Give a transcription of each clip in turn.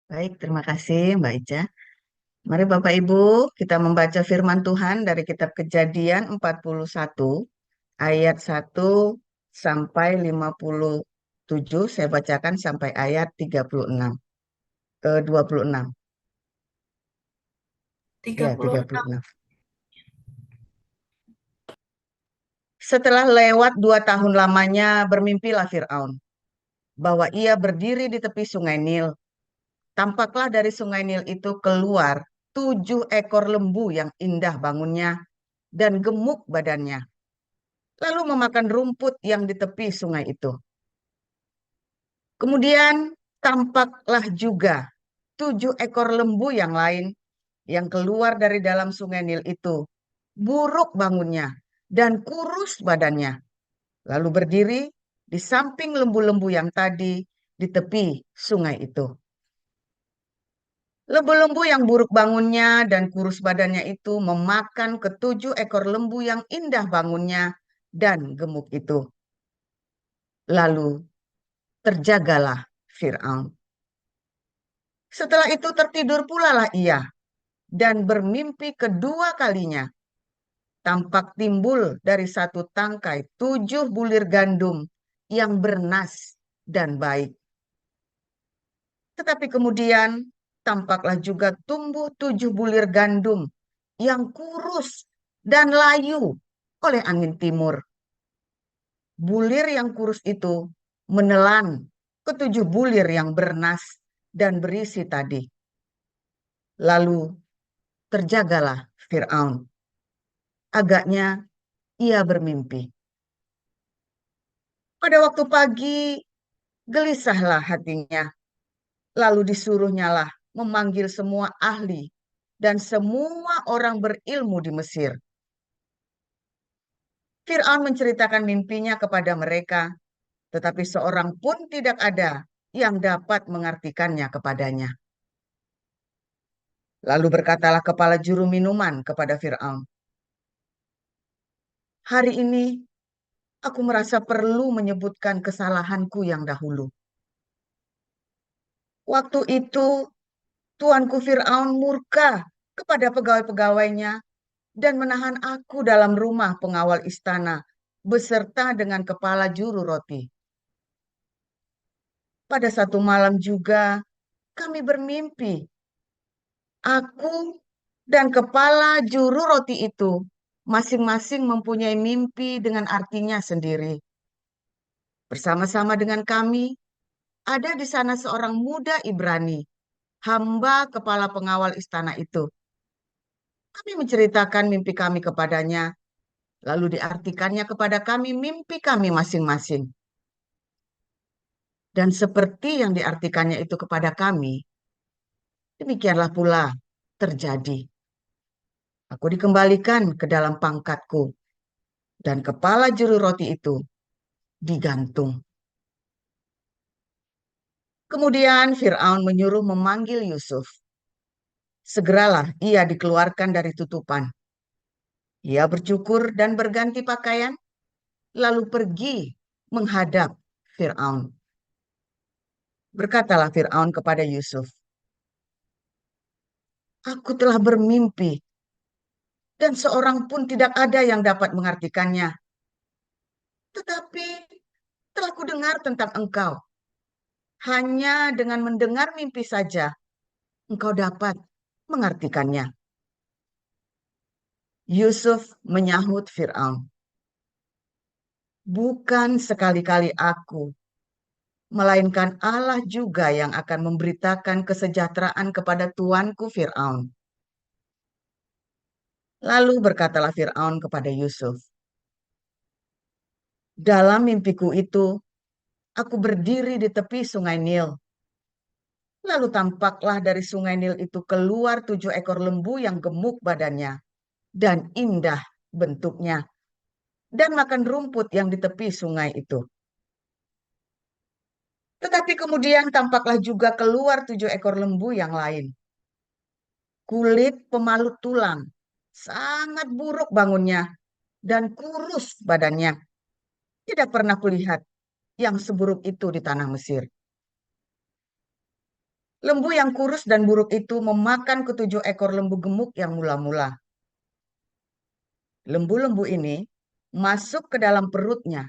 Baik, terima kasih Mbak Ica. Mari Bapak Ibu, kita membaca firman Tuhan dari kitab Kejadian 41 ayat 1 sampai 57. Saya bacakan sampai ayat 36 ke 26. tiga Ya, puluh tiga puluh enam enam. Setelah lewat 2 tahun lamanya, bermimpilah Fir'aun bahwa ia berdiri di tepi sungai Nil. Tampaklah dari sungai Nil itu keluar 7 ekor lembu yang indah bangunnya dan gemuk badannya, lalu memakan rumput yang di tepi sungai itu. Kemudian tampaklah juga 7 ekor lembu yang lain yang keluar dari dalam sungai Nil itu, buruk bangunnya dan kurus badannya, lalu berdiri di samping lembu-lembu yang tadi di tepi sungai itu. Lembu-lembu yang buruk bangunnya dan kurus badannya itu memakan ke 7 ekor lembu yang indah bangunnya dan gemuk itu. Lalu terjagalah Fir'aun. Setelah itu tertidur pula lah ia dan bermimpi kedua kalinya. Tampak timbul dari satu tangkai 7 bulir gandum yang bernas dan baik. Tetapi kemudian tampaklah juga tumbuh 7 bulir gandum yang kurus dan layu oleh angin timur. Bulir yang kurus itu menelan ke 7 bulir yang bernas dan berisi tadi. Lalu terjagalah Fir'aun. Agaknya ia bermimpi. Pada waktu pagi, gelisahlah hatinya. Lalu disuruhnyalah memanggil semua ahli dan semua orang berilmu di Mesir. Fir'aun menceritakan mimpinya kepada mereka, tetapi seorang pun tidak ada yang dapat mengartikannya kepadanya. Lalu berkatalah kepala juru minuman kepada Fir'aun, "Hari ini aku merasa perlu menyebutkan kesalahanku yang dahulu. Waktu itu tuanku Fir'aun murka kepada pegawai-pegawainya dan menahan aku dalam rumah pengawal istana beserta dengan kepala juru roti. Pada satu malam juga kami bermimpi. Aku dan kepala juru roti itu masing-masing mempunyai mimpi dengan artinya sendiri. Bersama-sama dengan kami, ada di sana seorang muda Ibrani, hamba kepala pengawal istana itu. Kami menceritakan mimpi kami kepadanya, lalu diartikannya kepada kami mimpi kami masing-masing. Dan seperti yang diartikannya itu kepada kami, demikianlah pula terjadi. Aku dikembalikan ke dalam pangkatku, dan kepala juru roti itu digantung. Kemudian Fir'aun menyuruh memanggil Yusuf. Segeralah ia dikeluarkan dari tutupan. Ia bercukur dan berganti pakaian, lalu pergi menghadap Fir'aun. Berkatalah Fir'aun kepada Yusuf, "Aku telah bermimpi, dan seorang pun tidak ada yang dapat mengartikannya. Tetapi telah kudengar tentang engkau. Hanya dengan mendengar mimpi saja, engkau dapat mengartikannya." Yusuf menyahut Fir'aun, "Bukan sekali-kali aku, melainkan Allah juga yang akan memberitakan kesejahteraan kepada tuanku Fir'aun." Lalu berkatalah Fir'aun kepada Yusuf, "Dalam mimpiku itu, aku berdiri di tepi sungai Nil. Lalu tampaklah dari sungai Nil itu keluar 7 ekor lembu yang gemuk badannya dan indah bentuknya, dan makan rumput yang di tepi sungai itu. Tetapi kemudian tampaklah juga keluar 7 ekor lembu yang lain. Kulit pemalut tulang, sangat buruk bangunnya, dan kurus badannya. Tidak pernah kulihat yang seburuk itu di tanah Mesir. Lembu yang kurus dan buruk itu memakan ketujuh ekor lembu gemuk yang mula-mula. Lembu-lembu ini masuk ke dalam perutnya.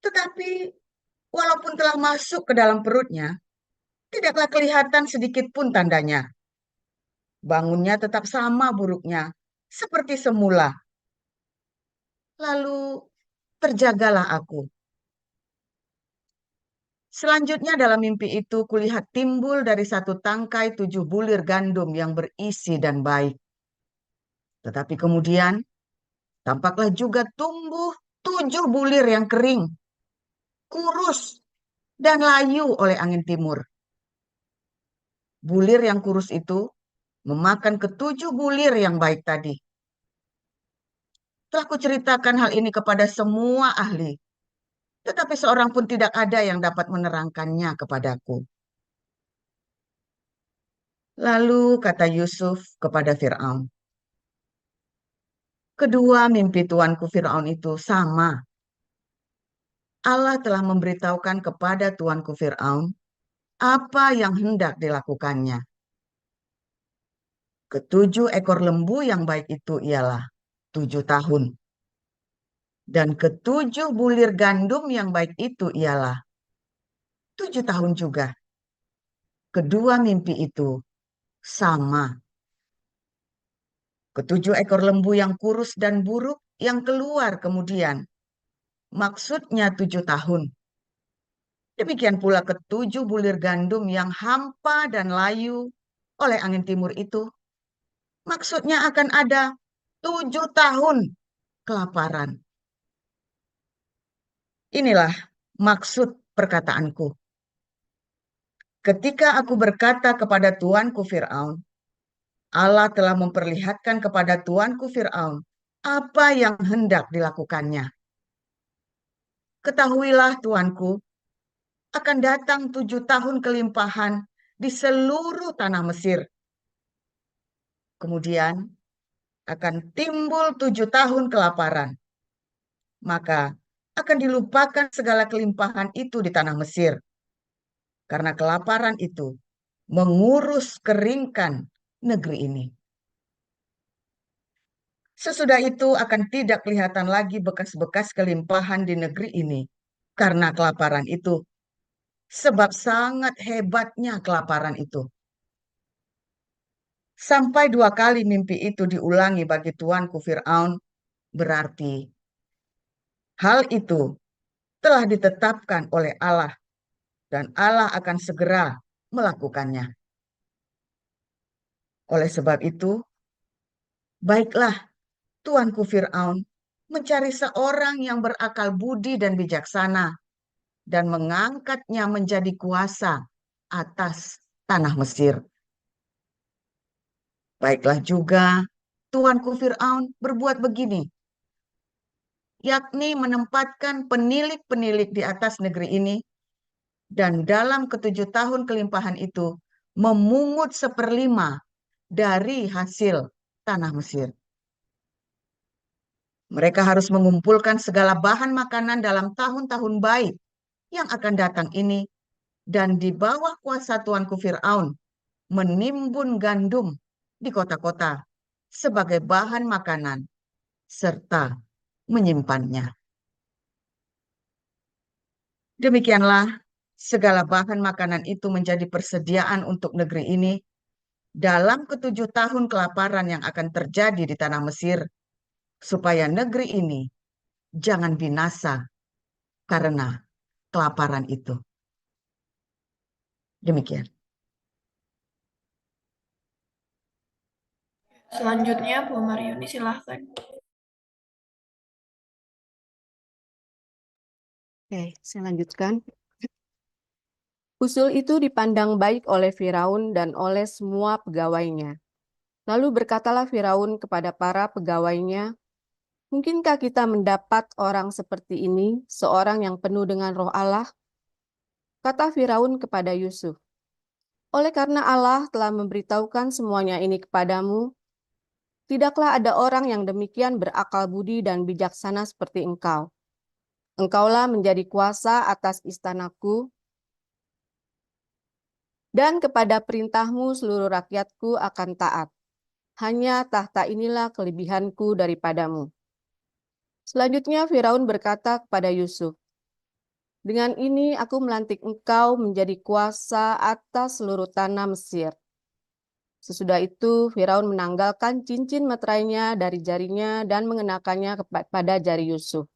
Tetapi walaupun telah masuk ke dalam perutnya, tidaklah kelihatan sedikit pun tandanya. Bangunnya tetap sama buruknya, seperti semula. Lalu terjagalah aku. Selanjutnya dalam mimpi itu kulihat timbul dari satu tangkai 7 bulir gandum yang berisi dan baik. Tetapi kemudian tampaklah juga tumbuh 7 bulir yang kering, kurus, dan layu oleh angin timur. Bulir yang kurus itu memakan ke 7 bulir yang baik tadi. Telah kuceritakan hal ini kepada semua ahli, tetapi seorang pun tidak ada yang dapat menerangkannya kepadaku. Lalu kata Yusuf kepada Fir'aun, kedua mimpi tuanku Fir'aun itu sama. Allah telah memberitahukan kepada tuanku Fir'aun apa yang hendak dilakukannya. Ketujuh ekor lembu yang baik itu ialah 7 tahun. Dan ketujuh bulir gandum yang baik itu ialah 7 tahun juga. Kedua mimpi itu sama. Ketujuh ekor lembu yang kurus dan buruk yang keluar kemudian. Maksudnya 7 tahun. Demikian pula ketujuh bulir gandum yang hampa dan layu oleh angin timur itu. Maksudnya akan ada 7 tahun kelaparan. Inilah maksud perkataanku. Ketika aku berkata kepada tuanku Fir'aun, Allah telah memperlihatkan kepada tuanku Fir'aun apa yang hendak dilakukannya. Ketahuilah tuanku, akan datang 7 tahun kelimpahan di seluruh tanah Mesir. Kemudian akan timbul 7 tahun kelaparan. Maka akan dilupakan segala kelimpahan itu di tanah Mesir. Karena kelaparan itu mengurus keringkan negeri ini. Sesudah itu akan tidak kelihatan lagi bekas-bekas kelimpahan di negeri ini karena kelaparan itu. Sebab sangat hebatnya kelaparan itu. Sampai 2 kali mimpi itu diulangi bagi tuanku Fir'aun, berarti hal itu telah ditetapkan oleh Allah dan Allah akan segera melakukannya. Oleh sebab itu, baiklah tuanku Fir'aun mencari seorang yang berakal budi dan bijaksana dan mengangkatnya menjadi kuasa atas tanah Mesir. Baiklah juga tuanku Fir'aun berbuat begini, yakni menempatkan penilik-penilik di atas negeri ini, dan dalam ke7 tahun kelimpahan itu memungut 1/5 dari hasil tanah Mesir. Mereka harus mengumpulkan segala bahan makanan dalam tahun-tahun baik yang akan datang ini, dan di bawah kuasa tuanku Fir'aun menimbun gandum di kota-kota sebagai bahan makanan serta menyimpannya. Demikianlah segala bahan makanan itu menjadi persediaan untuk negeri ini dalam ke7 tahun kelaparan yang akan terjadi di tanah Mesir, supaya negeri ini jangan binasa karena kelaparan itu. Demikian. Selanjutnya, Bu Marioni silahkan. Oke, saya lanjutkan. Usul itu dipandang baik oleh Firaun dan oleh semua pegawainya. Lalu berkatalah Firaun kepada para pegawainya, "Mungkinkah kita mendapat orang seperti ini, seorang yang penuh dengan roh Allah?" Kata Firaun kepada Yusuf, "Oleh karena Allah telah memberitahukan semuanya ini kepadamu, tidaklah ada orang yang demikian berakal budi dan bijaksana seperti engkau. Engkaulah menjadi kuasa atas istanaku, Dan kepada perintahmu seluruh rakyatku akan taat. Hanya tahta inilah kelebihanku daripadamu. Selanjutnya Firaun berkata kepada Yusuf, dengan ini aku melantik engkau menjadi kuasa atas seluruh tanah Mesir. Sesudah itu Firaun menanggalkan cincin meterainya dari jarinya dan mengenakannya kepada jari Yusuf.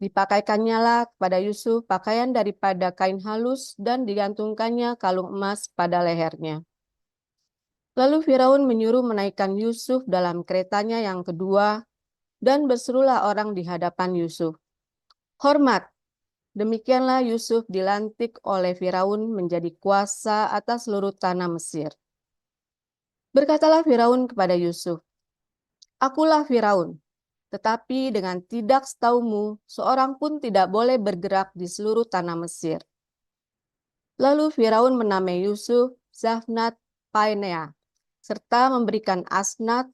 Dipakaikannya lah kepada Yusuf pakaian daripada kain halus dan digantungkannya kalung emas pada lehernya. Lalu Firaun menyuruh menaikkan Yusuf dalam keretanya yang kedua, dan berserulah orang di hadapan Yusuf, hormat! Demikianlah Yusuf dilantik oleh Firaun menjadi kuasa atas seluruh tanah Mesir. Berkatalah Firaun kepada Yusuf, akulah Firaun, tetapi dengan tidak setaumu, seorang pun tidak boleh bergerak di seluruh tanah Mesir. Lalu Firaun menamai Yusuf Zafnat Paenea, serta memberikan Asnat,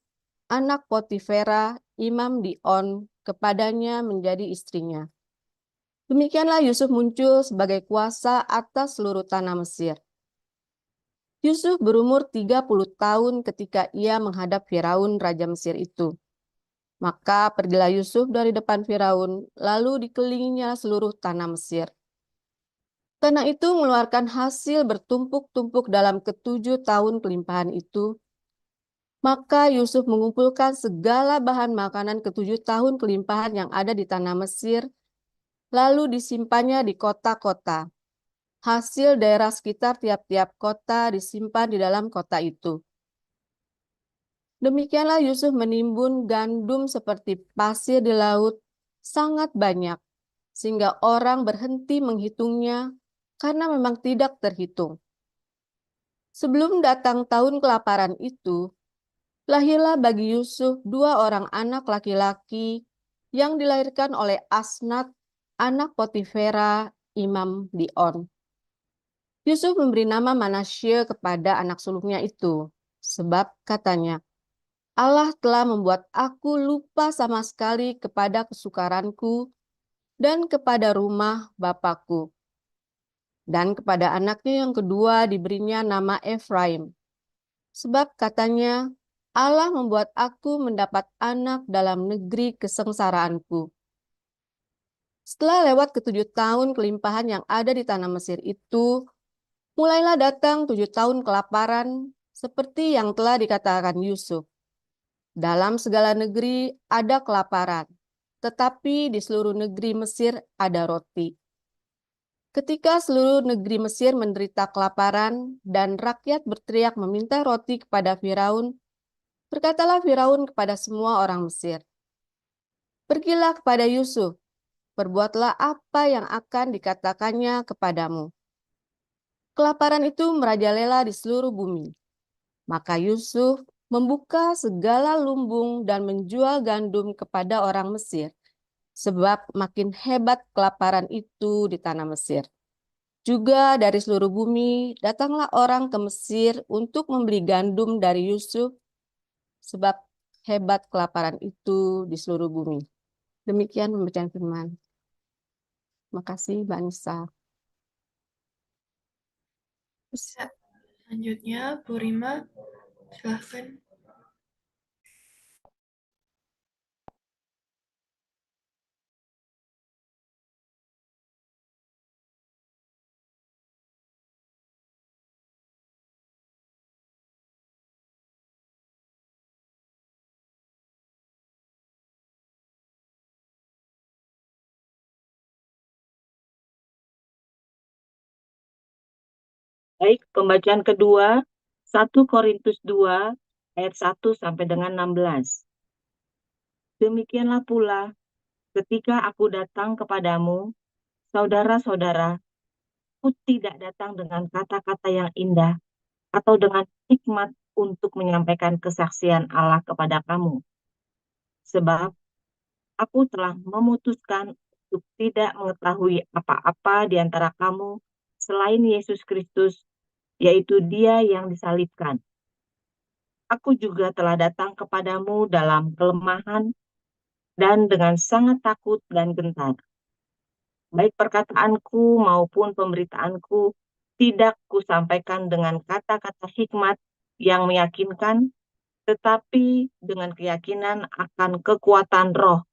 anak Potifera, imam di On, kepadanya menjadi istrinya. Demikianlah Yusuf muncul sebagai kuasa atas seluruh tanah Mesir. Yusuf berumur 30 tahun ketika ia menghadap Firaun, raja Mesir itu. Maka pergilah Yusuf dari depan Firaun, lalu dikelilinginya seluruh tanah Mesir. Tanah itu mengeluarkan hasil bertumpuk-tumpuk dalam ke-7 tahun kelimpahan itu. Maka Yusuf mengumpulkan segala bahan makanan ke-7 tahun kelimpahan yang ada di tanah Mesir, lalu disimpannya di kota-kota. Hasil daerah sekitar tiap-tiap kota disimpan di dalam kota itu. Demikianlah Yusuf menimbun gandum seperti pasir di laut, sangat banyak, sehingga orang berhenti menghitungnya karena memang tidak terhitung. Sebelum datang tahun kelaparan itu, lahirlah bagi Yusuf 2 orang anak laki-laki yang dilahirkan oleh Asnat, anak Potifera, imam di On. Yusuf memberi nama Manasye kepada anak sulungnya itu, sebab katanya, Allah telah membuat aku lupa sama sekali kepada kesukaranku dan kepada rumah bapakku. Dan kepada anaknya yang kedua diberinya nama Efraim. Sebab katanya, Allah membuat aku mendapat anak dalam negeri kesengsaraanku. Setelah lewat ke-7 tahun kelimpahan yang ada di tanah Mesir itu, mulailah datang 7 tahun kelaparan seperti yang telah dikatakan Yusuf. Dalam segala negeri ada kelaparan, tetapi di seluruh negeri Mesir ada roti. Ketika seluruh negeri Mesir menderita kelaparan dan rakyat berteriak meminta roti kepada Firaun, berkatalah Firaun kepada semua orang Mesir, pergilah kepada Yusuf, perbuatlah apa yang akan dikatakannya kepadamu. Kelaparan itu merajalela di seluruh bumi. Maka Yusuf membuka segala lumbung dan menjual gandum kepada orang Mesir, sebab makin hebat kelaparan itu di tanah Mesir. Juga dari seluruh bumi datanglah orang ke Mesir untuk membeli gandum dari Yusuf, sebab hebat kelaparan itu di seluruh bumi. Demikian pembacaan firman. Terima kasih, Mbak Nisa. Selanjutnya, Bu Rima, silahkan. Baik, pembacaan kedua, 1 Korintus 2, ayat 1 sampai dengan 16. Demikianlah pula, ketika aku datang kepadamu, saudara-saudara, aku tidak datang dengan kata-kata yang indah atau dengan hikmat untuk menyampaikan kesaksian Allah kepada kamu. Sebab aku telah memutuskan untuk tidak mengetahui apa-apa di antara kamu selain Yesus Kristus, yaitu Dia yang disalibkan. Aku juga telah datang kepadamu dalam kelemahan dan dengan sangat takut dan gentar. Baik perkataanku maupun pemberitaanku tidak kusampaikan dengan kata-kata hikmat yang meyakinkan, tetapi dengan keyakinan akan kekuatan roh,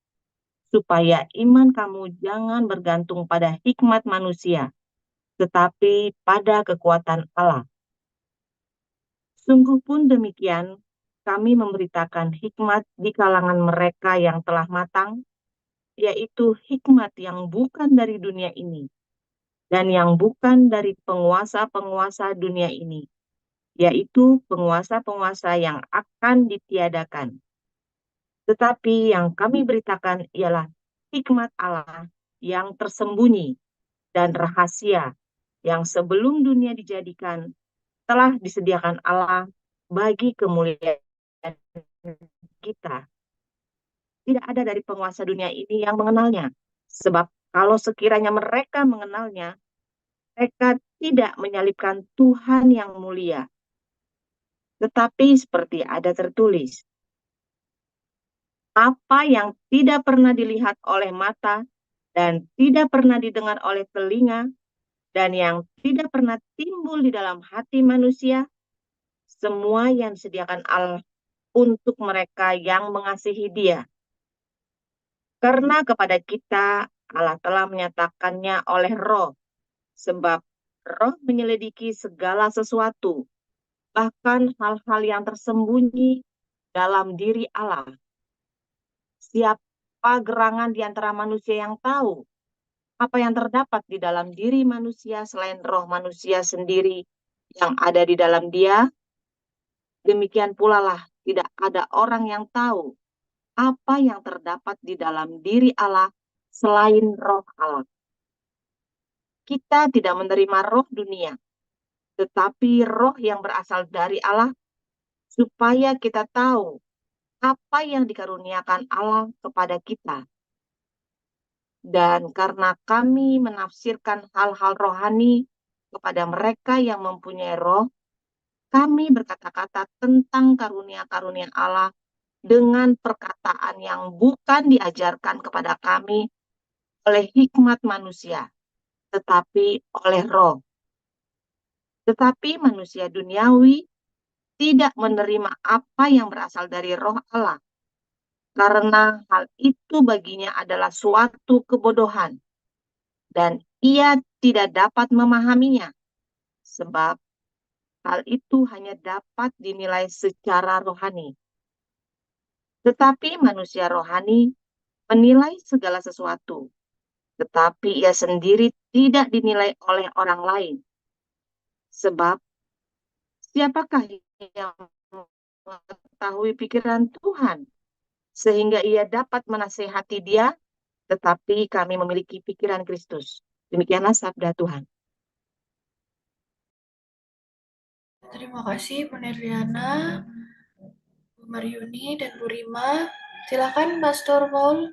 supaya iman kamu jangan bergantung pada hikmat manusia, tetapi pada kekuatan Allah. Sungguh pun demikian, kami memberitakan hikmat di kalangan mereka yang telah matang, yaitu hikmat yang bukan dari dunia ini, dan yang bukan dari penguasa-penguasa dunia ini, yaitu penguasa-penguasa yang akan ditiadakan. Tetapi yang kami beritakan ialah hikmat Allah yang tersembunyi dan rahasia yang sebelum dunia dijadikan telah disediakan Allah bagi kemuliaan kita. Tidak ada dari penguasa dunia ini yang mengenalnya. Sebab kalau sekiranya mereka mengenalnya, mereka tidak menyalibkan Tuhan yang mulia. Tetapi seperti ada tertulis, apa yang tidak pernah dilihat oleh mata dan tidak pernah didengar oleh telinga dan yang tidak pernah timbul di dalam hati manusia, semua yang disediakan Allah untuk mereka yang mengasihi Dia. Karena kepada kita Allah telah menyatakannya oleh Roh, sebab Roh menyelidiki segala sesuatu, bahkan hal-hal yang tersembunyi dalam diri Allah. Siapa gerangan di antara manusia yang tahu apa yang terdapat di dalam diri manusia selain roh manusia sendiri yang ada di dalam dia? Demikian pula lah tidak ada orang yang tahu apa yang terdapat di dalam diri Allah selain roh Allah. Kita tidak menerima roh dunia, tetapi roh yang berasal dari Allah, supaya kita tahu apa yang dikaruniakan Allah kepada kita. Dan karena kami menafsirkan hal-hal rohani kepada mereka yang mempunyai roh, kami berkata-kata tentang karunia-karunia Allah dengan perkataan yang bukan diajarkan kepada kami oleh hikmat manusia, tetapi oleh roh. Tetapi manusia duniawi tidak menerima apa yang berasal dari roh Allah, karena hal itu baginya adalah suatu kebodohan, dan ia tidak dapat memahaminya, sebab hal itu hanya dapat dinilai secara rohani. Tetapi manusia rohani menilai segala sesuatu, tetapi ia sendiri tidak dinilai oleh orang lain. Sebab siapakah yang mengetahui pikiran Tuhan, sehingga ia dapat menasehati dia? Tetapi kami memiliki pikiran Kristus. Demikianlah sabda Tuhan. Terima kasih Bu Nerliana, Bu Maryuni, dan Bu Rima. Silakan Pastor Paul.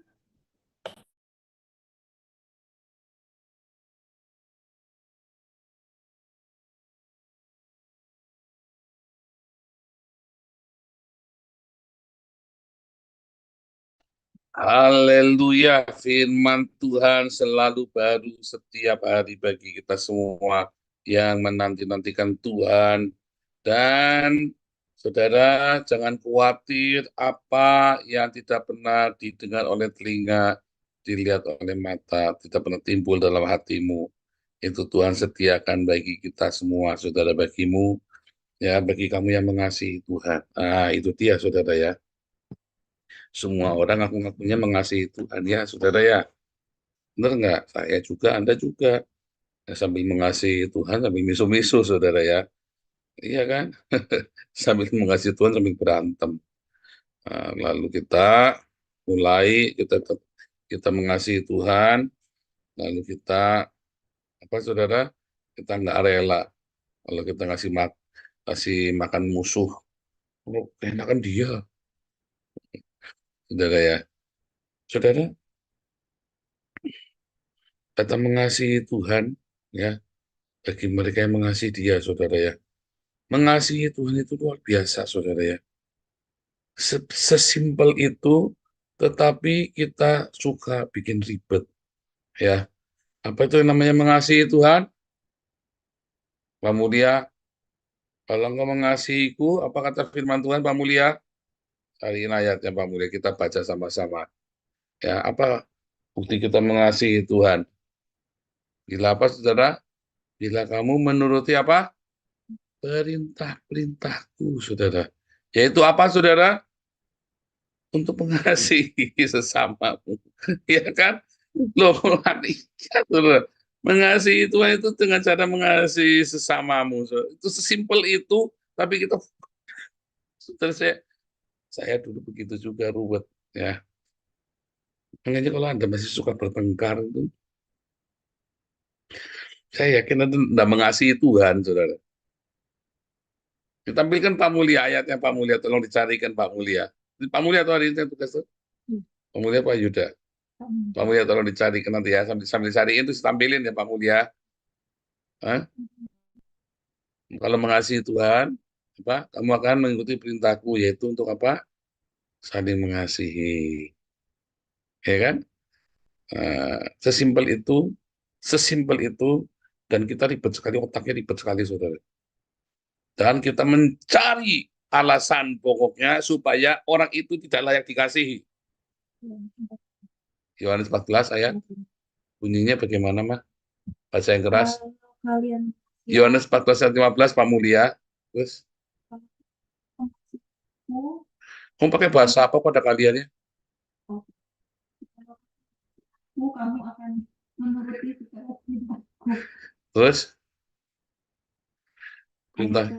Haleluya, firman Tuhan selalu baru setiap hari bagi kita semua yang menanti-nantikan Tuhan. Dan saudara, jangan khawatir apa yang tidak pernah didengar oleh telinga, dilihat oleh mata, tidak pernah timbul dalam hatimu. Itu Tuhan sediakan bagi kita semua, saudara, bagimu, ya, bagi kamu yang mengasihi Tuhan. Nah, itu dia, saudara, ya. Semua orang ngaku-ngakunya mengasihi Tuhan, ya, saudara, ya. Benar nggak? Saya juga, Anda juga. Ya, sambil mengasihi Tuhan, sambil misu-misu, saudara, ya. Iya kan? Sambil mengasihi Tuhan, sambil berantem. Nah, lalu kita mulai, kita mengasihi Tuhan, lalu kita, apa, saudara? Kita nggak rela. Kalau kita kasih makan musuh, oh, enakan dia, saudara, ya. Saudara, kata mengasihi Tuhan, ya, bagi mereka yang mengasihi Dia, saudara, ya. Mengasihi Tuhan itu luar biasa, saudara, ya. Sesimpel itu, tetapi kita suka bikin ribet, ya. Apa itu yang namanya mengasihi Tuhan? Pak Mulia, kalau engkau mengasihiku, apa kata firman Tuhan, Pak Mulia? Cariin ayatnya, Pak Mulia, kita baca sama-sama. Ya, apa bukti kita mengasihi Tuhan? Bila apa, saudara? Bila kamu menuruti apa? Perintah-perintahku, saudara. Yaitu apa, saudara? Untuk mengasihi sesamamu. Ya kan? Loh, iya, saudara. Mengasihi Tuhan itu dengan cara mengasihi sesamamu. Saudara. Itu sesimpel itu, tapi kita, saudara, saya dulu begitu juga, ruwet. Ya. Makanya kalau Anda masih suka bertengkar, itu, saya yakin Anda tidak mengasihi Tuhan, saudara. Ditampilkan Pak Mulia, ayatnya Pak Mulia, tolong dicarikan Pak Mulia. Pak Mulia atau hari ini tugas tuh? Pak Mulia, Pak Yuda. Pak Mulia tolong dicarikan nanti ya, sambil cariin itu tampilin ya Pak Mulia. Hah? Kalau mengasihi Tuhan, apa? Kamu akan mengikuti perintahku, yaitu untuk apa? Saling mengasihi. Ya kan? Sesimpel itu, dan kita ribet sekali, otaknya ribet sekali, saudara. Dan kita mencari alasan pokoknya supaya orang itu tidak layak dikasihi. Yohanes 14 ayat, bunyinya bagaimana, Mas? Baca yang keras. Yohanes 14 ayat 15, Pak Mulia. Terus, kamu pakai bahasa apa pada kalian ya? Kamu akan menuruti segala perintahku. Terus, perintah.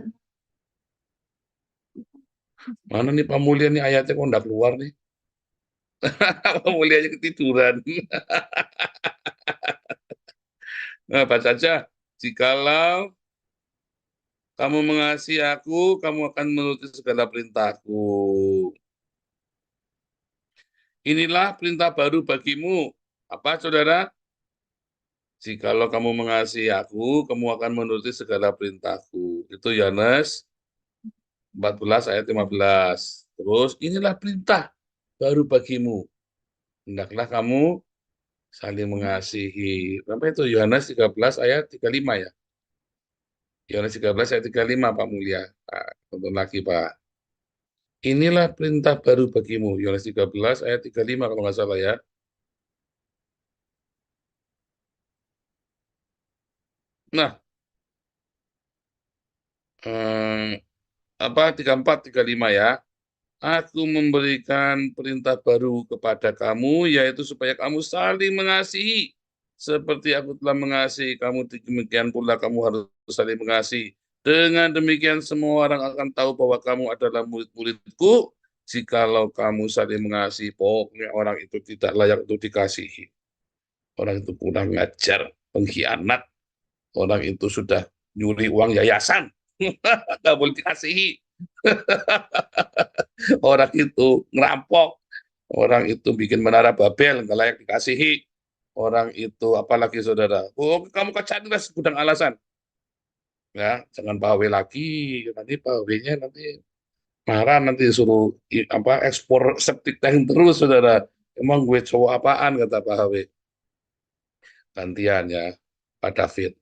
Mana nih Pak Mulia nih ayatnya kok enggak keluar nih? Pak Mulianya ketiduran. Nah, baca saja. Jikalau kamu mengasihi aku, kamu akan menuruti segala perintahku. Inilah perintah baru bagimu. Apa, saudara? Jikalau kamu mengasihi aku, kamu akan menuruti segala perintahku. Itu Yohanes 14 ayat 15. Terus, inilah perintah baru bagimu. Hendaklah kamu saling mengasihi. Sampai itu Yohanes 13 ayat 35 ya. Yohanes 13 ayat 35 Pak Mulia. Nah, tonton lagi Pak. Inilah perintah baru bagimu. Yohanes 13 ayat 35 kalau nggak salah ya. Nah, apa 34 35 ya. Aku memberikan perintah baru kepada kamu, yaitu supaya kamu saling mengasihi. Seperti aku telah mengasihi kamu, demikian pula kamu harus saling mengasihi. Dengan demikian semua orang akan tahu bahwa kamu adalah murid-muridku, jikalau kamu saling mengasihi. Pokoknya orang itu tidak layak untuk dikasihi. Orang itu kurang ngajar, pengkhianat. Orang itu sudah nyuri uang yayasan. Nggak boleh dikasihi. Orang itu ngerampok, orang itu bikin menara Babel, nggak layak dikasihi. Orang itu, apalagi saudara, oh kamu kacanya segudang alasan. Ya, jangan pawe lagi, nanti pawenya nanti marah, nanti suruh apa ekspor septic tank terus, saudara. Emang gue cowok apaan, kata Pak HW. Gantian ya, Pak David,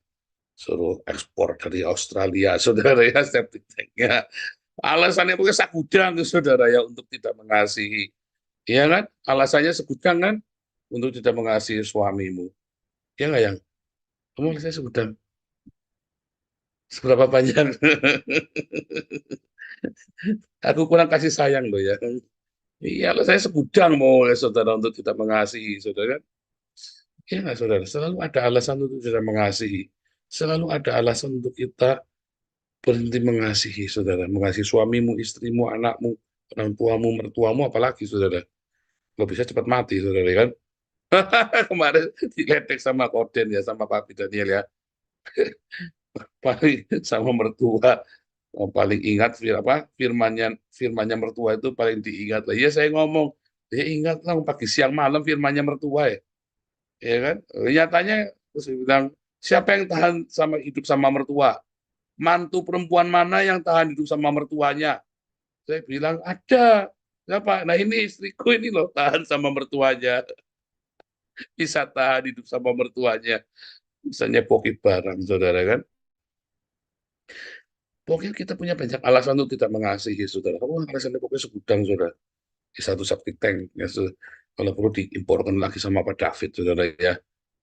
suruh ekspor dari Australia, saudara ya, septic tanknya. Alasannya pokoknya sagudang, saudara ya, untuk tidak mengasihi. Iya kan? Alasannya segudang kan? Untuk tidak mengasihi suamimu. Ya nggak yang? Kamu saya segudang. Seberapa panjang? Aku kurang kasih sayang loh ya. Iya, saya segudang mau oleh saudara untuk tidak mengasihi, saudara kan? Iya nggak saudara? Selalu ada alasan untuk tidak mengasihi. Selalu ada alasan untuk kita berhenti mengasihi, saudara. Mengasihi suamimu, istrimu, anakmu, orang tuamu, mertuamu, apalagi saudara. Kalau bisa cepat mati, saudara kan? Kemarin diledek sama Koden ya, sama Papi Daniel ya. Paling sama mertua paling ingat firmannya mertua itu paling diingat lah. Ya saya ngomong, ya ingat lah pagi siang malam firmannya mertua ya kan? Nyatanya terus dia bilang, siapa yang tahan sama hidup sama mertua? Mantu perempuan mana yang tahan hidup sama mertuanya? Saya bilang ada. Siapa? Nah ini istriku ini loh tahan sama mertuanya. Bisa tahan hidup sama mertuanya. Bisa nyepoki barang, saudara kan? Pokoknya kita punya banyak alasan untuk tidak mengasihi, saudara. Kamu alasannya pokoknya segudang, saudara. Di satu septic tank, ya, kalau perlu diimporkan lagi sama Pak David, saudara ya.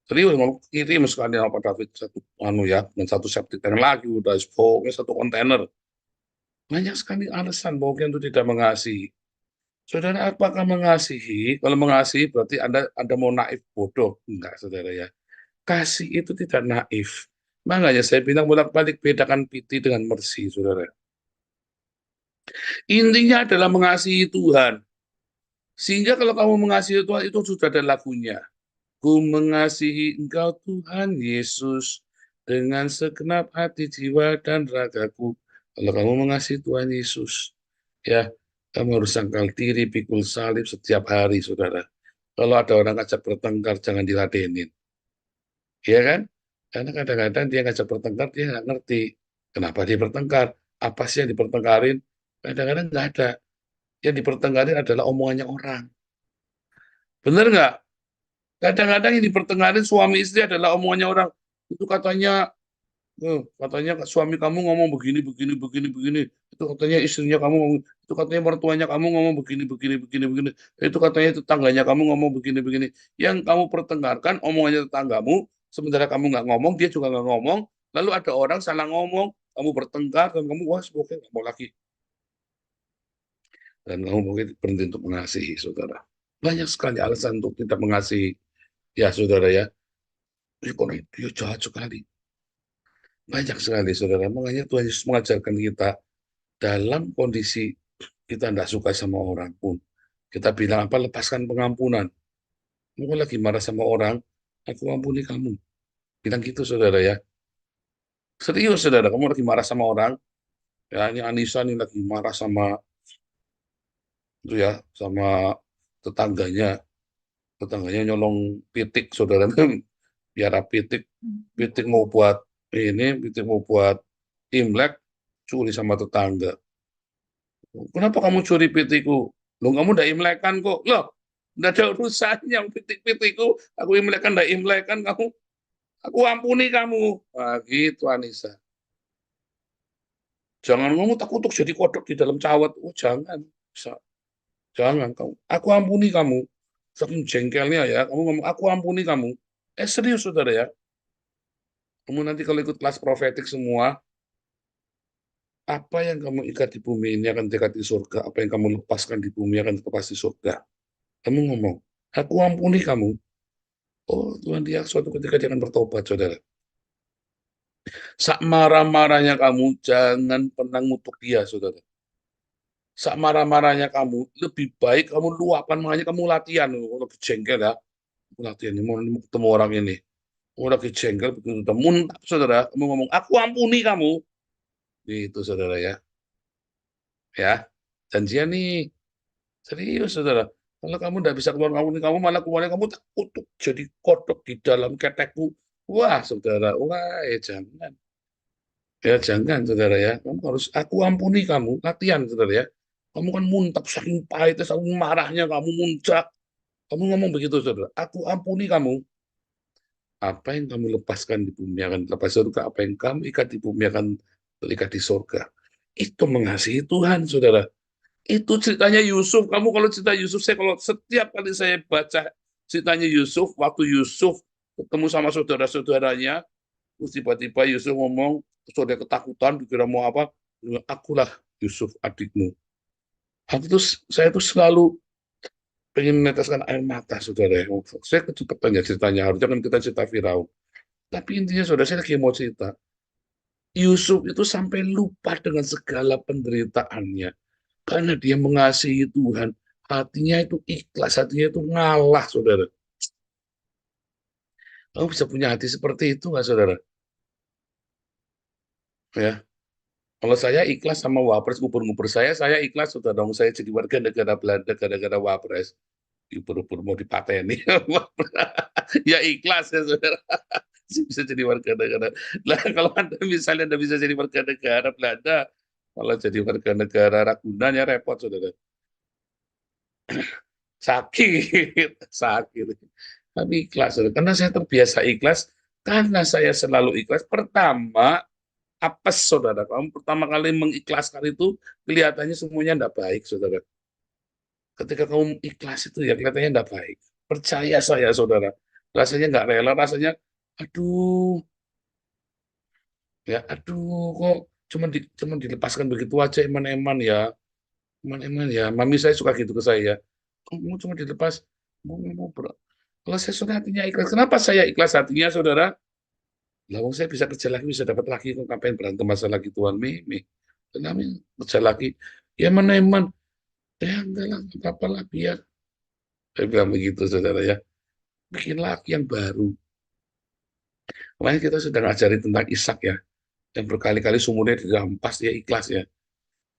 Serius, mau kirim sekali sama Pak David satu ya, dan satu septic tank lagi udah pokoknya satu kontainer. Banyak sekali alasan pokoknya untuk tidak mengasihi. Saudara, apakah mengasihi? Kalau mengasihi berarti Anda mau naif bodoh? Enggak, saudara ya. Kasih itu tidak naif. Makanya saya bilang bolak-balik bedakan piti dengan mercy, saudara. Intinya adalah mengasihi Tuhan. Sehingga kalau kamu mengasihi Tuhan itu sudah ada lagunya. Ku mengasihi Engkau Tuhan Yesus dengan segenap hati, jiwa, dan ragaku. Kalau kamu mengasihi Tuhan Yesus, ya, kamu harus sangkal diri, pikul salib setiap hari, saudara. Kalau ada orang ngajak bertengkar, jangan diladenin. Ya kan? Karena kadang-kadang dia ngajak bertengkar, dia nggak ngerti. Kenapa dia bertengkar? Apa sih yang dipertengkarin? Kadang-kadang nggak ada. Yang dipertengkarin adalah omongannya orang. Bener nggak? Kadang-kadang yang dipertengkarin suami istri adalah omongannya orang. Itu katanya suami kamu ngomong begini, begini, begini, begini. Itu katanya istrinya kamu ngomong, itu katanya mertuanya kamu ngomong begini, begini, begini, begini. Itu katanya tetangganya kamu ngomong begini, begini. Yang kamu pertengkarkan omongannya tetanggamu, sementara kamu nggak ngomong, dia juga nggak ngomong. Lalu ada orang salah ngomong, kamu bertengkar, dan kamu, wah, semoga nggak mau lagi. Dan kamu mungkin berhenti untuk mengasihi, saudara. Banyak sekali alasan untuk tidak mengasihi. Ya, saudara ya. Dia jahat sekali. Banyak sekali, saudara. Makanya Tuhan Yesus mengajarkan kita dalam kondisi kita tidak suka sama orang pun. Kita bilang apa? Lepaskan pengampunan. Kamu lagi marah sama orang, aku ampuni kamu. Bilang gitu, saudara ya. Serius, saudara. Kamu lagi marah sama orang. Ya, ini Anissa nih lagi marah sama itu ya, sama tetangganya. Tetangganya nyolong pitik, saudara. Biara pitik mau buat pitik mau buat Imlek, curi sama tetangga. Kenapa kamu curi pitikku? Loh, kamu udah imlekan kok. Loh, nggak ada urusannya pitik-pitikku. Aku imlekan, nggak imlekan kamu. Aku ampuni kamu. Nah, gitu Anissa. Jangan kamu takut untuk jadi kodok di dalam cawat. Oh, jangan. Jangan kamu. Aku ampuni kamu. Saking jengkelnya ya. Kamu ngomong, aku ampuni kamu. Serius, saudara ya. Kamu nanti kalau ikut kelas profetik semua, apa yang kamu ikat di bumi ini akan diikat di surga. Apa yang kamu lepaskan di bumi akan lepas di surga. Kamu ngomong, aku ampuni kamu. Oh, Tuhan dia suatu ketika dia akan bertobat, saudara. Sak marah-marahnya kamu, jangan pernah ngutuk dia, saudara. Sak marah-marahnya kamu, lebih baik kamu luapkan, makanya kamu latihan. Kalau lagi jengkel ya, latihan ini, mau ketemu orang ini. Mau lagi jengkel, begitu udah muntah, saudara. Kamu ngomong, aku ampuni kamu. Itu, saudara ya. Ya, janjian nih. Serius, saudara. Kalau kamu tidak bisa keluar kamu malah keluarnya kamu tak kutuk jadi kodok di dalam ketekku. Wah, saudara, wah, jangan. Ya, jangan, saudara ya. Kamu harus, aku ampuni kamu. Latihan, saudara ya. Kamu kan muntah, saking pahitnya, saking marahnya, kamu muncak. Kamu ngomong begitu, saudara. Aku ampuni kamu. Apa yang kamu lepaskan di bumi akan lepas surga. Apa yang kamu ikat di bumi akan terikat di surga. Itu mengasihi Tuhan, saudara. Itu ceritanya Yusuf. Kamu kalau cerita Yusuf, saya kalau setiap kali saya baca ceritanya Yusuf, waktu Yusuf ketemu sama saudara-saudaranya, terus tiba-tiba Yusuf ngomong, saudara ketakutan, dikira mau apa, akulah Yusuf adikmu. Saya tuh selalu pengen meneteskan air mata, saudara. Saya kecepatan ya ceritanya, harusnya kan kita cerita Firaun. Tapi intinya, saudara, saya lagi mau cerita. Yusuf itu sampai lupa dengan segala penderitaannya. Karena dia mengasihi Tuhan, hatinya itu ikhlas, hatinya itu ngalah, saudara. Kamu bisa punya hati seperti itu nggak, saudara? Ya, kalau saya ikhlas sama Wapres, ngubur-ngubur saya ikhlas, sudah dong, saya jadi warga negara Belanda gara-gara Wapres. Ngubur-ngubur mau dipateni. Ya ikhlas ya, saudara. Bisa jadi warga negara. Lah, kalau misalnya Anda bisa jadi warga negara Belanda, kalau jadi warga negara Ragunan ya repot, saudara. Sakit. Tapi ikhlas, karena saya terbiasa ikhlas, karena saya selalu ikhlas. Pertama, apes, saudara. Kamu pertama kali mengikhlaskan itu, kelihatannya semuanya tidak baik, saudara. Ketika kamu ikhlas itu ya kelihatannya tidak baik. Percaya saya, saudara. Rasanya nggak rela, rasanya, aduh, ya, aduh, kok cuma dilepaskan begitu aja, eman-eman ya. Eman-eman ya. Mami saya suka gitu ke saya. Kamu cuma dilepas, kalau saya sudah hatinya ikhlas. Kenapa saya ikhlas hatinya, saudara? Lah, wong saya bisa kerja lagi, bisa dapat lagi, kok ngapain berantem masalah gituan, Mimi. Kenapa kerja lagi? Ya mana eman, ya enggak lah, nggak apa-apa lah, biar. Saya bilang begitu, saudara ya. Bikin lagi yang baru. Kemarin kita sudah ngajari tentang Ishak ya, yang berkali-kali sumurnya dirampas, dia ikhlas ya.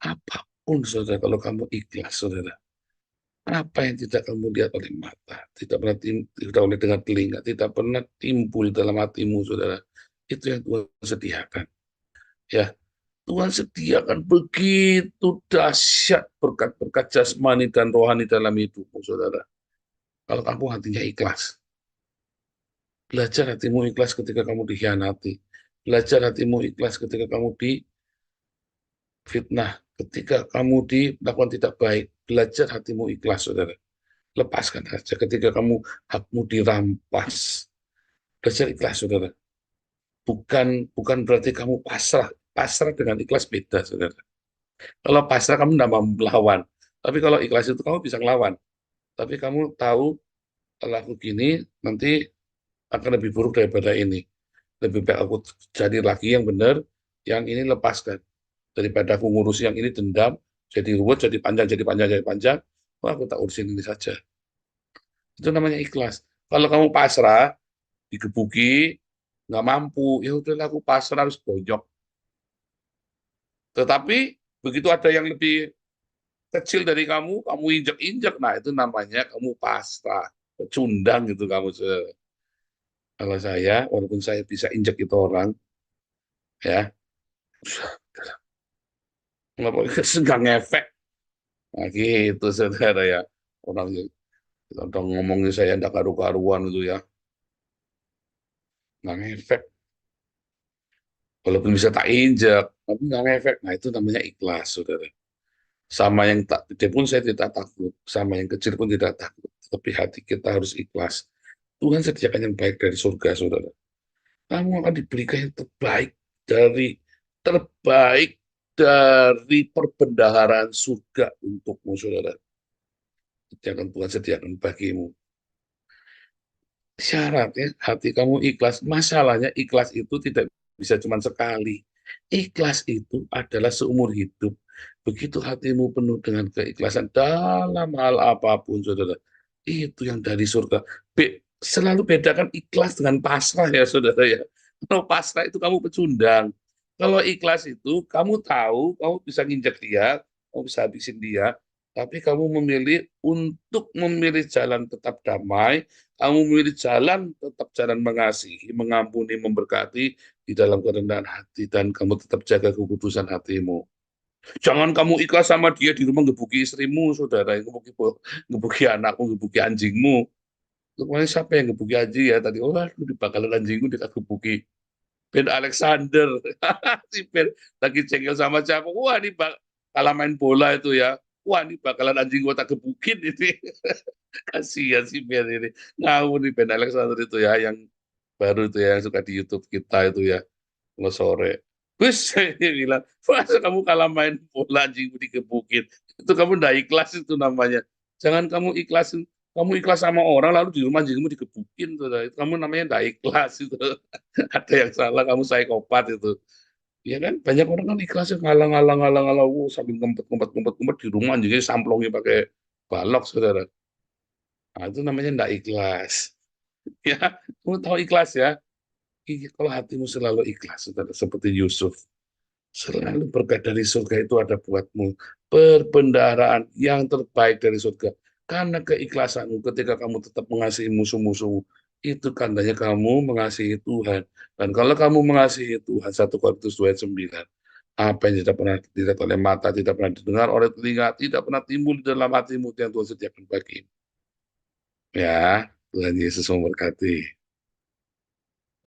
Apapun, saudara, kalau kamu ikhlas, saudara. Apa yang tidak kamu lihat oleh mata, tidak pernah tidak oleh dengar telinga, tidak pernah timbul dalam hatimu, saudara. Itu yang Tuhan sediakan. Ya, Tuhan sediakan begitu dahsyat berkat-berkat jasmani dan rohani dalam hidupmu, saudara. Kalau kamu hatinya ikhlas. Belajar hatimu ikhlas ketika kamu dikhianati. Belajar hatimu ikhlas ketika kamu difitnah. Ketika kamu dilakukan tidak baik. Belajar hatimu ikhlas, saudara. Lepaskan saja ketika hakmu dirampas. Belajar ikhlas, saudara. Bukan berarti kamu pasrah. Pasrah dengan ikhlas beda, saudara. Kalau pasrah kamu tidak mau melawan. Tapi kalau ikhlas itu kamu bisa melawan. Tapi kamu tahu kalau aku gini nanti akan lebih buruk daripada ini. Lebih baik aku jadi lagi yang benar, yang ini lepaskan. Daripada aku ngurus yang ini dendam, jadi ruwet, jadi panjang, jadi panjang, jadi panjang. Wah, aku tak urusin ini saja. Itu namanya ikhlas. Kalau kamu pasrah, digebuki, nggak mampu, ya udahlah aku pasrah harus bonyok. Tetapi begitu ada yang lebih kecil dari kamu injek-injek, nah itu namanya kamu pasrah, pecundang gitu kamu. Kalau saya, walaupun saya bisa injek itu orang, ya, nggak ngefek. Nah gitu, saudara ya. Orang ngomongin saya nggak karu-karuan itu ya, nggak ngefek. Walaupun bisa tak injek, tapi nggak ngefek. Nah itu namanya ikhlas, saudara. Sama yang tak gede pun saya tidak takut, sama yang kecil pun tidak takut. Tapi hati kita harus ikhlas. Tuhan sediakan yang baik dari surga, saudara. Kamu akan diberikan yang terbaik dari perbendaharaan surga untukmu, saudara. Itu akan Tuhan sediakan bagimu. Syaratnya hati kamu ikhlas. Masalahnya ikhlas itu tidak bisa cuma sekali. Ikhlas itu adalah seumur hidup. Begitu hatimu penuh dengan keikhlasan dalam hal apapun, saudara. Itu yang dari surga. Selalu bedakan ikhlas dengan pasrah ya, saudara ya. Kalau pasrah itu kamu pecundang. Kalau ikhlas itu kamu tahu, kamu bisa nginjek dia, kamu bisa habisin dia, tapi kamu memilih untuk memilih jalan tetap damai, kamu memilih jalan tetap jalan mengasihi, mengampuni, memberkati di dalam kerendahan hati, dan kamu tetap jaga kekudusan hatimu. Jangan kamu ikhlas sama dia di rumah ngebuki istrimu, saudara, ngebuki anakmu, ngebuki anjingmu. Kemarin siapa yang ngebuki anjing ya tadi? Oh, di bakalan anjingmu dekat ngebuki. Ben Alexander, si Ben lagi cengkel sama siapa? Wah, ini kalah main bola itu ya. Wah, ini bakalan anjing gua tak gebukin ini. Kasihan si Ben ini. Ngawur nih Ben Alexander itu ya, yang baru itu ya, yang suka di YouTube kita itu ya, kalau sore. Terus saya bilang, masa kamu kalah main bola anjingmu digebukin? Itu kamu nggak ikhlas itu namanya. Jangan kamu ikhlas sama orang lalu di rumah anjingmu digebukin tuh. Itu kamu namanya nggak ikhlas itu. Ada yang salah, kamu psikopat itu. Ya kan, banyak orang kan ikhlasnya ngalang-ngalang, sambil ngumpet di rumah anjingnya samplongnya pakai balok, saudara. Nah, itu namanya nggak ikhlas. Ya, kamu tahu ikhlas ya. Kalau hatimu selalu ikhlas, saudara, seperti Yusuf. Selalu berkat dari surga itu ada buatmu. Perbendaharaan yang terbaik dari surga. Karena keikhlasanmu ketika kamu tetap mengasihi musuh-musuhmu, itu tandanya kamu mengasihi Tuhan. Dan kalau kamu mengasihi Tuhan, 1 Korintus 2:9, apa yang tidak pernah dilihat oleh mata, tidak pernah didengar oleh telinga, tidak pernah timbul di dalam hatimu yang Tuhan sediakan bagimu. Ya, Tuhan Yesus memberkati.